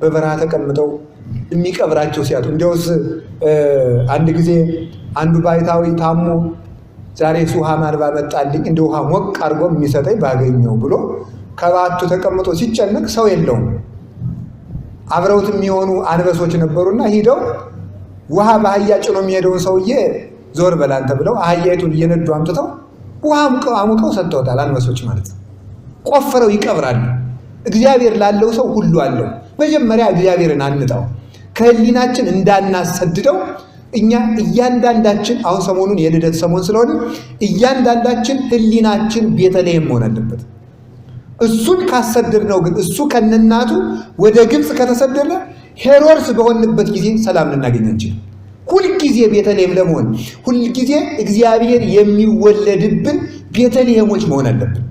በበረሃ ተቀምጠው የሚቀብራቸው ሲያጡ እንዲያውስ አንድ ጊዜ አንዱ ባይታዊ ታሞ ዛሬ ውሃ ማልባ መጣልኝ እንደ ውሃ ሞቅ አድርጎ የሚሰጠኝ ባገኘው ብሎ ከባቱ ተቀምጦ ሲጨነቅ ሰው የለውም። አብረውት የሚሆኑ አንበሶች ነበሩና ሂደው ውሃ በአህያ ጭኖ የሚሄደውን ሰውዬ ዞር በላንተ ብለው አህያይቱን እየነዱ አምጥተው ውሃ አሙቀው ሰጥተውታል። አንበሶች ማለት ቆፍረው ይቀብራሉ። እግዚአብሔር ላለው ሰው ሁሉ አለው። መጀመሪያ እግዚአብሔርን አንጣው፣ ከህሊናችን እንዳናሰድደው። እኛ እያንዳንዳችን አሁን ሰሞኑን የልደት ሰሞን ስለሆነ እያንዳንዳችን ህሊናችን ቤተልሔም መሆን አለበት። እሱን ካሰደድነው ግን እሱ ከነናቱ ወደ ግብፅ ከተሰደደ ሄሮድስ በሆንበት ጊዜ ሰላም ልናገኝ አንችልም። ሁልጊዜ ቤተልሔም ለመሆን ሁልጊዜ እግዚአብሔር የሚወለድብን ቤተልሔሞች መሆን አለብን።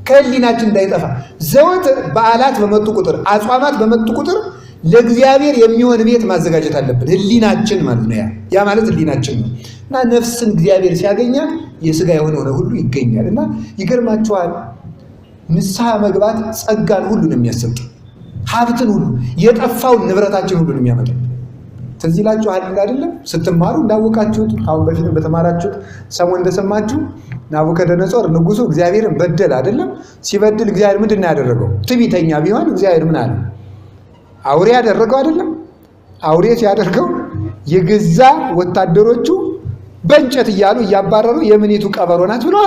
ከህሊናችን እንዳይጠፋ ዘወትር በዓላት በመጡ ቁጥር አጽዋማት በመጡ ቁጥር ለእግዚአብሔር የሚሆን ቤት ማዘጋጀት አለብን። ህሊናችን ማለት ነው። ያ ማለት ህሊናችን ነው እና ነፍስን እግዚአብሔር ሲያገኛት የሥጋ የሆነ ሁሉ ይገኛል። እና ይገርማችኋል፣ ንስሐ መግባት ጸጋን ሁሉ ነው የሚያሰጥ፣ ሀብትን ሁሉ የጠፋውን ንብረታችን ሁሉ ነው የሚያመጣ። ትዝ ይላችኋል አይደለም? ስትማሩ እንዳወቃችሁት አሁን በፊት በተማራችሁት ሰሞን እንደሰማችሁ ናቡከደነጾር ንጉሱ እግዚአብሔርን በደል አይደለም? ሲበድል እግዚአብሔር ምንድን ነው ያደረገው? ትዕቢተኛ ቢሆን እግዚአብሔር ምን አለ? አውሬ ያደረገው አይደለም? አውሬ ሲያደርገው የገዛ ወታደሮቹ በእንጨት እያሉ እያባረሩ የምኒቱ ቀበሮ ናት ብለው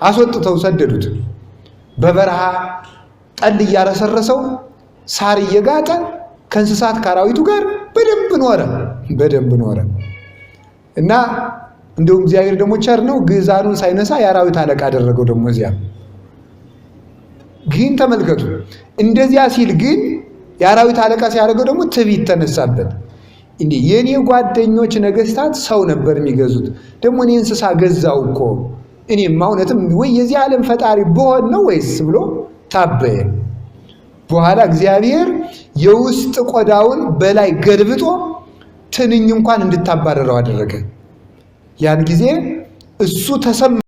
አስወጥተው ሰደዱት። በበረሃ ጠል እያረሰረሰው ሳር እየጋጠ ከእንስሳት ከአራዊቱ ጋር በደንብ ኖረ እና እንደውም እግዚአብሔር ደግሞ ቸር ነው፣ ግዛኑን ሳይነሳ የአራዊት አለቃ አደረገው። ደግሞ እዚያ ግን ተመልከቱ፣ እንደዚያ ሲል ግን የአራዊት አለቃ ሲያደርገው ደግሞ ትዕቢት ተነሳበት። እንዴ የኔ ጓደኞች ነገስታት ሰው ነበር የሚገዙት፣ ደግሞ እኔ እንስሳ ገዛው እኮ፣ እኔማ እውነትም ወይ የዚህ ዓለም ፈጣሪ ብሆን ነው ወይስ ብሎ ታበየ። በኋላ እግዚአብሔር የውስጥ ቆዳውን በላይ ገልብጦ ትንኝ እንኳን እንድታባረረው አደረገ። ያን ጊዜ እሱ ተሰማ።